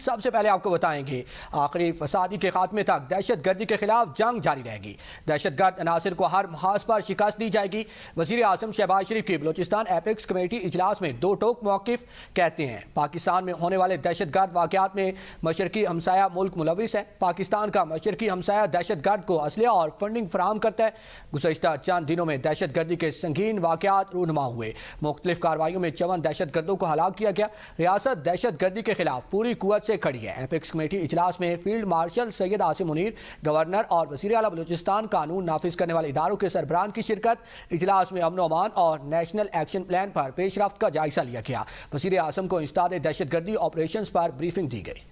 سب سے پہلے آپ کو بتائیں گے آخری فسادی کے خاتمے تک دہشت گردی کے خلاف جنگ جاری رہے گی، دہشت گرد عناصر کو ہر محاذ پر شکست دی جائے گی۔ وزیر اعظم شہباز شریف کی بلوچستان ایپیکس کمیٹی اجلاس میں دو ٹوک موقف کہتے ہیں پاکستان میں ہونے والے دہشت گرد واقعات میں مشرقی ہمسایہ ملک ملوث ہے، پاکستان کا مشرقی ہمسایہ دہشت گرد کو اسلحہ اور فنڈنگ فراہم کرتا ہے۔ گزشتہ چند دنوں میں دہشت گردی کے سنگین واقعات رونما ہوئے، مختلف کارروائیوں میں 54 دہشت گردوں کو ہلاک کیا گیا۔ ریاست دہشت گردی کے خلاف پوری قوت سے کھڑی ہے۔ ایپیکس کمیٹی اجلاس میں field marshal Syed Asim Munir, governor اور وزیر اعلیٰ بلوچستان، قانون نافذ کرنے والے اداروں کے سربراہان کی شرکت۔ اجلاس میں امن و امان اور نیشنل ایکشن پلان پر پیش رفت کا جائزہ لیا گیا۔ وزیر اعظم کو انسداد دہشت گردی آپریشنز پر بریفنگ دی گئی۔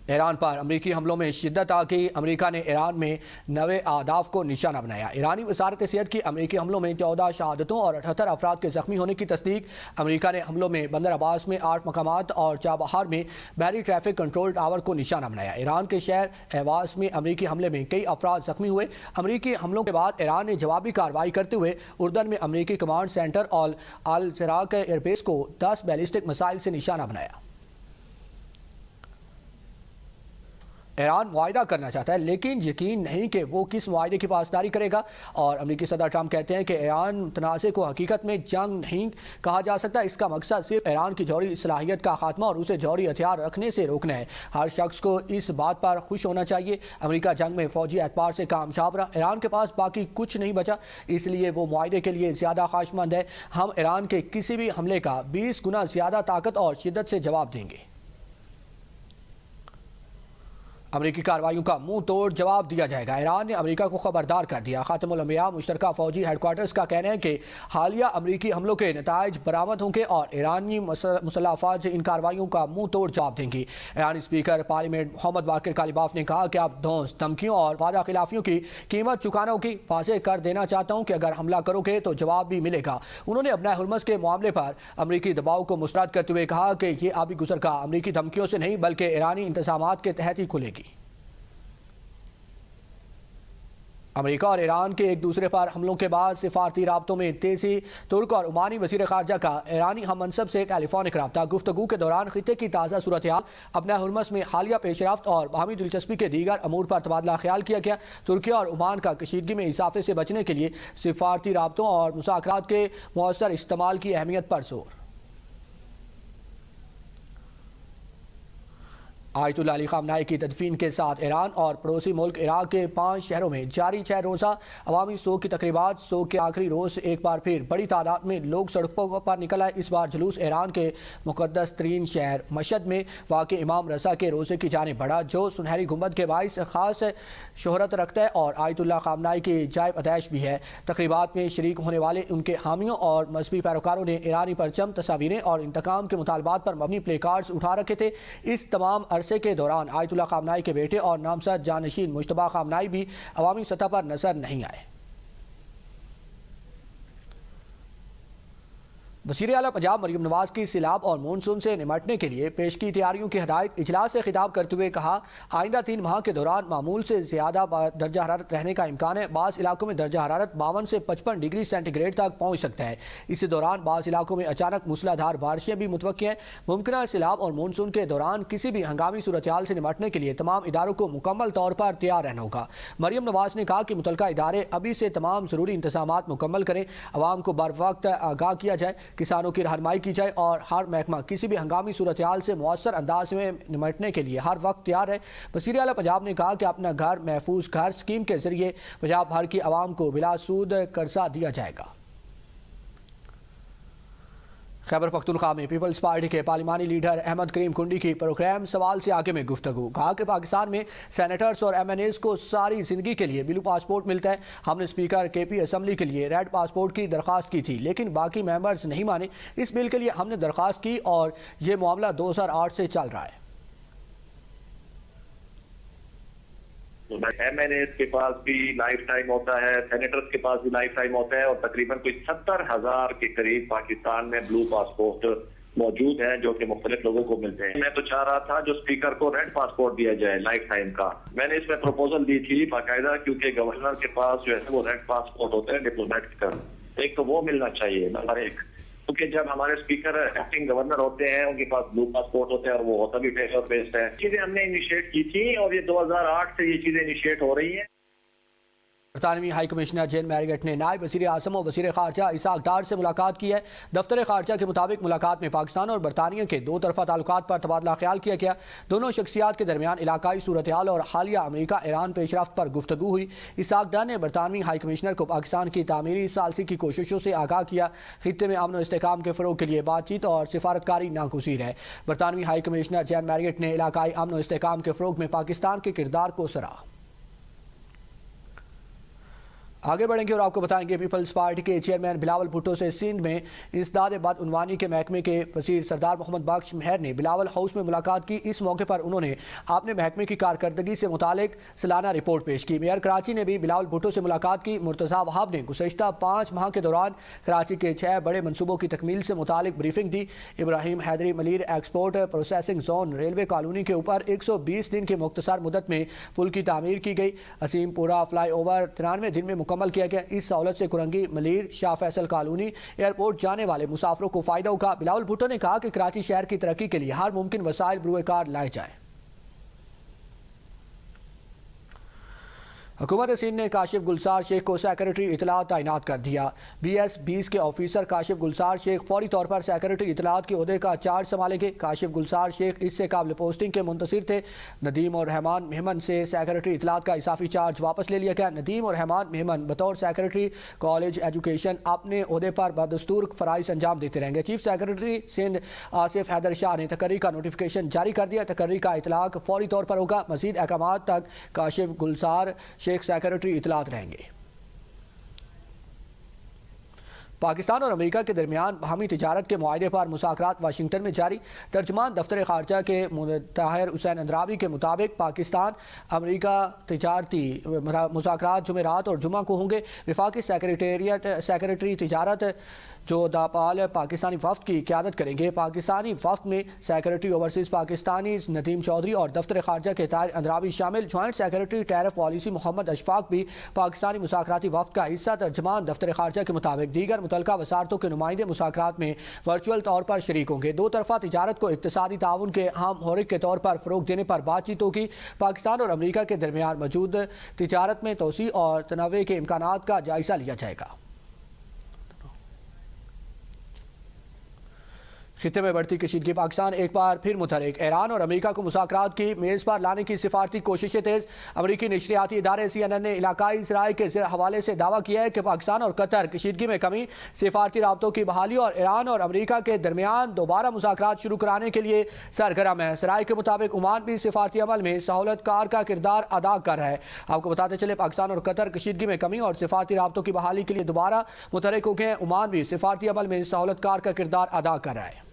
ایران پر امریکی حملوں میں شدت آ گئی، امریکہ نے ایران میں 9 اہداف کو نشانہ بنایا۔ ایرانی وزارت صحت کی امریکی حملوں میں 14 شہادتوں اور 78 افراد کے زخمی ہونے کی تصدیق۔ امریکہ نے حملوں میں بندر عباس میں 8 مقامات اور چابہار میں بحری ٹریفک کنٹرول ٹاور کو نشانہ بنایا۔ ایران کے شہر ایواز میں امریکی حملے میں کئی افراد زخمی ہوئے۔ امریکی حملوں کے بعد ایران نے جوابی کارروائی کرتے ہوئے اردن میں امریکی کمانڈ سینٹر اور الزراق ایئر بیس کو 10 بیلسٹک میزائل سے نشانہ بنایا۔ ایران معاہدہ کرنا چاہتا ہے لیکن یقین نہیں کہ وہ کس معاہدے کی پاسداری کرے گا، اور امریکی صدر ٹرمپ کہتے ہیں کہ ایران تنازع کو حقیقت میں جنگ نہیں کہا جا سکتا، اس کا مقصد صرف ایران کی جوہری صلاحیت کا خاتمہ اور اسے جوہری ہتھیار رکھنے سے روکنا ہے۔ ہر شخص کو اس بات پر خوش ہونا چاہیے امریکہ جنگ میں فوجی اعتبار سے کامیاب رہا، ایران کے پاس باقی کچھ نہیں بچا، اس لیے وہ معاہدے کے لیے زیادہ خواہشمند ہے۔ ہم ایران کے کسی بھی حملے کا 20 گنا زیادہ طاقت اور شدت سے جواب دیں گے۔ امریکی کارروائیوں کا منہ توڑ جواب دیا جائے گا، ایران نے امریکہ کو خبردار کر دیا۔ خاتم الانبیاء مشترکہ فوجی ہیڈ کوارٹرز کا کہنا ہے کہ حالیہ امریکی حملوں کے نتائج برآمد ہوں گے اور ایرانی مسلح افواج ان کارروائیوں کا منہ توڑ جواب دیں گی۔ ایرانی اسپیکر پارلیمنٹ محمد باقر کالیباف نے کہا کہ اب دھونس دھمکیوں اور وعدہ خلافیوں کی قیمت چکانا ہوگی، واضح کر دینا چاہتا ہوں کہ اگر حملہ کرو گے تو جواب بھی ملے گا۔ انہوں نے ابنۂ ہرمز کے معاملے پر امریکی دباؤ کو مسترد کرتے ہوئے کہا کہ یہ آبی گزرگاہ امریکی دھمکیوں سے نہیں بلکہ ایرانی انتظامات کے تحت ہی کھلے گی۔ امریکہ اور ایران کے ایک دوسرے پر حملوں کے بعد سفارتی رابطوں میں تیزی، ترک اور عمانی وزیر خارجہ کا ایرانی ہم منصب سے ٹیلی فونک رابطہ۔ گفتگو کے دوران خطے کی تازہ صورتحال، ابنۂ ہرمز میں حالیہ پیش رفت اور باہمی دلچسپی کے دیگر امور پر تبادلہ خیال کیا گیا۔ ترکیہ اور عمان کا کشیدگی میں اضافے سے بچنے کے لیے سفارتی رابطوں اور مذاکرات کے مؤثر استعمال کی اہمیت پر زور۔ آیت اللہ علی خامنہئی کی تدفین کے ساتھ ایران اور پڑوسی ملک عراق کے 5 شہروں میں جاری 6 روزہ عوامی سوگ کی تقریبات۔ سوگ کے آخری روز ایک بار پھر بڑی تعداد میں لوگ سڑکوں پر نکل آئے۔ اس بار جلوس ایران کے مقدس ترین شہر مشہد میں واقع امام رضا کے روزے کی جانب بڑھا، جو سنہری گنبد کے باعث خاص شہرت رکھتا ہے اور آیت اللہ خامنہئی کی جائب ادائش بھی ہے۔ تقریبات میں شریک ہونے والے ان کے حامیوں اور مذہبی پیروکاروں نے ایرانی پرچم، تصاویریں اور انتقام کے مطالبات پر مبنی پلے کارڈز اٹھا رکھے تھے۔ اس تمام عرصے کے دوران آیت اللہ خامنہئی کے بیٹے اور نامزد جانشین مجتبیٰ خامنہئی بھی عوامی سطح پر نظر نہیں آئے۔ وزیر اعلیٰ پنجاب مریم نواز کی سیلاب اور مونسون سے نمٹنے کے لیے پیش کی تیاریوں کی ہدایت۔ اجلاس سے خطاب کرتے ہوئے کہا، آئندہ 3 ماہ کے دوران معمول سے زیادہ درجہ حرارت رہنے کا امکان ہے۔ بعض علاقوں میں درجہ حرارت 52 سے 55 ڈگری سینٹی گریڈ تک پہنچ سکتا ہے۔ اسی دوران بعض علاقوں میں اچانک موسلا دھار بارشیں بھی متوقع ہیں۔ ممکنہ سیلاب اور مونسون کے دوران کسی بھی ہنگامی صورتحال سے نمٹنے کے لیے تمام اداروں کو مکمل طور پر تیار رہنا ہوگا۔ مریم نواز نے کہا کہ متعلقہ ادارے ابھی سے تمام ضروری انتظامات مکمل کریں، عوام کو بر وقت آگاہ کیا جائے، کسانوں کی رہنمائی کی جائے اور ہر محکمہ کسی بھی ہنگامی صورتحال سے مؤثر انداز میں نمٹنے کے لیے ہر وقت تیار ہے۔ وزیر اعلیٰ پنجاب نے کہا کہ اپنا گھر محفوظ گھر اسکیم کے ذریعے پنجاب بھر کی عوام کو بلا سود قرضہ دیا جائے گا۔ خیبر پختونخوا میں پیپلز پارٹی کے پارلیمانی لیڈر احمد کریم کنڈی کی پروگرام سوال سے آگے میں گفتگو، کہا کہ پاکستان میں سینیٹرز اور ایم این ایز کو ساری زندگی کے لیے بلو پاسپورٹ ملتا ہے۔ ہم نے اسپیکر کے پی اسمبلی کے لیے ریڈ پاسپورٹ کی درخواست کی تھی لیکن باقی ممبرز نہیں مانے۔ اس بل کے لیے ہم نے درخواست کی اور یہ معاملہ 2008 سے چل رہا ہے۔ ایم این ایز کے پاس بھی لائف ٹائم ہوتا ہے، سینیٹرز کے پاس بھی لائف ٹائم ہوتا ہے اور تقریباً کوئی 70,000 کے قریب پاکستان میں بلو پاسپورٹ موجود ہیں جو کہ مختلف لوگوں کو ملتے ہیں۔ میں تو چاہ رہا تھا جو اسپیکر کو ریڈ پاسپورٹ دیا جائے لائف ٹائم کا، میں نے اس میں پروپوزل دی تھی باقاعدہ، کیونکہ گورنر کے پاس جو ہے وہ ریڈ پاسپورٹ ہوتا ہے ڈپلومیٹ کا، ایک تو وہ ملنا چاہیے نمبر 1۔ کیونکہ جب ہمارے اسپیکر ایکٹنگ گورنر ہوتے ہیں ان کے پاس بلو پاسپورٹ ہوتے ہیں اور وہ ہوتا بھی ٹیکس بیسڈ ہے. چیزیں ہم نے انیشیٹ کی تھی اور یہ 2008 سے یہ چیزیں انیشیٹ ہو رہی ہیں. برطانوی ہائی کمشنر جین میریگٹ نے نائب وزیر اعظم اور وزیر خارجہ اسحاق ڈار سے ملاقات کی ہے. دفتر خارجہ کے مطابق ملاقات میں پاکستان اور برطانیہ کے دو طرفہ تعلقات پر تبادلہ خیال کیا گیا. دونوں شخصیات کے درمیان علاقائی صورتحال اور حالیہ امریکہ ایران پیش رفت پر گفتگو ہوئی. اسحاق ڈار نے برطانوی ہائی کمشنر کو پاکستان کی تعمیری ثالثی کی کوششوں سے آگاہ کیا. خطے میں امن و استحکام کے فروغ کے لیے بات چیت اور سفارتکاری ناگزیر ہے. برطانوی ہائی کمشنر جین میریگٹ نے علاقائی امن و استحکام کے فروغ میں پاکستان کے کردار کو سراہا. آگے بڑھیں گے اور آپ کو بتائیں گے پیپلز پارٹی کے چیئرمین بلاول بھٹو سے سندھ میں انسداد بدعنوانی کے محکمے کے وزیر سردار محمد بخش مہر نے بلاول ہاؤس میں ملاقات کی. اس موقع پر انہوں نے اپنے محکمے کی کارکردگی سے متعلق سالانہ رپورٹ پیش کی. میئر کراچی نے بھی بلاول بھٹو سے ملاقات کی. مرتضیٰ وہاب نے گزشتہ 5 ماہ کے دوران کراچی کے 6 بڑے منصوبوں کی تکمیل سے متعلق بریفنگ دی. Ibrahim Hyderi Malir export processing zone railway colony کے اوپر 120 دن کی مختصر مدت میں پل کی تعمیر کی گئی. عظیم پورہ فلائی اوور 93 دن میں مکمل کیا گیا. اس سہولت سے کرنگی ملیر شاہ فیصل کالونی ایئرپورٹ جانے والے مسافروں کو فائدہ ہوگا. بلاول بھٹو نے کہا کہ کراچی شہر کی ترقی کے لیے ہر ممکن وسائل بروئے کار لائے جائیں. حکومت سندھ نے کاشف گلزار شیخ کو سیکرٹری اطلاعات تعینات کر دیا. BS-20 کے آفیسر کاشف گلزار شیخ فوری طور پر سیکرٹری اطلاعات کے عہدے کا چارج سنبھالیں گے. کاشف گلزار شیخ اس سے قابل پوسٹنگ کے منتظر تھے. ندیم اور رحمان مہمن سے سیکرٹری اطلاعات کا اضافی چارج واپس لے لیا گیا. ندیم اور رحمان مہمن بطور سیکرٹری کالج ایجوکیشن اپنے عہدے پر بدستور فرائض انجام دیتے رہیں گے. چیف سیکرٹری سندھ آصف حیدر شاہ نے تقرری کا نوٹیفیکیشن جاری کر دیا. تقرری کا اطلاق فوری طور پر ہوگا. مزید احکامات تک کاشف گلزار شیخ سیکرٹری اطلاعات رہیں گے. پاکستان اور امریکہ کے درمیان باہمی تجارت کے معاہدے پر مذاکرات واشنگٹن میں جاری. ترجمان دفتر خارجہ کے طاہر حسین اندراوی کے مطابق پاکستان امریکہ تجارتی مذاکرات جمعرات اور جمعہ کو ہوں گے. وفاقی سیکرٹری تجارت جو داپال پاکستانی وفد کی قیادت کریں گے. پاکستانی وفد میں سیکرٹری اوورسیز پاکستانی ندیم چودھری اور دفتر خارجہ کے طاہر اندراوی شامل. جوائنٹ سیکرٹری ٹیرف پالیسی محمد اشفاق بھی پاکستانی مذاکراتی وفد کا حصہ. ترجمان دفتر خارجہ کے مطابق دیگر متعلقہ وزارتوں کے نمائندے مذاکرات میں ورچوئل طور پر شریک ہوں گے. دو طرفہ تجارت کو اقتصادی تعاون کے اہم محرک کے طور پر فروغ دینے پر بات چیت ہوگی. پاکستان اور امریکہ کے درمیان موجود تجارت میں توسیع اور تنوع کے امکانات کا جائزہ لیا جائے گا. خطے میں بڑھتی کشیدگی. پاکستان ایک بار پھر متحرک. ایران اور امریکہ کو مذاکرات کی میز پر لانے کی سفارتی کوششیں تیز. امریکی نشریاتی ادارے CNN نے علاقائی ذرائع کے حوالے سے دعویٰ کیا ہے کہ پاکستان اور قطر کشیدگی میں کمی، سفارتی رابطوں کی بحالی اور ایران اور امریکہ کے درمیان دوبارہ مذاکرات شروع کرانے کے لیے سرگرم ہے. ذرائع کے مطابق عمان بھی سفارتی عمل میں سہولت کار کا کردار ادا کر رہا ہے. آپ کو بتاتے چلے پاکستان اور قطر کشیدگی میں کمی اور سفارتی رابطوں کی بحالی کے لیے دوبارہ متحرک ہو گئے ہیں. عمان بھی سفارتی عمل میں سہولت کار کا کردار ادا کر رہا ہے.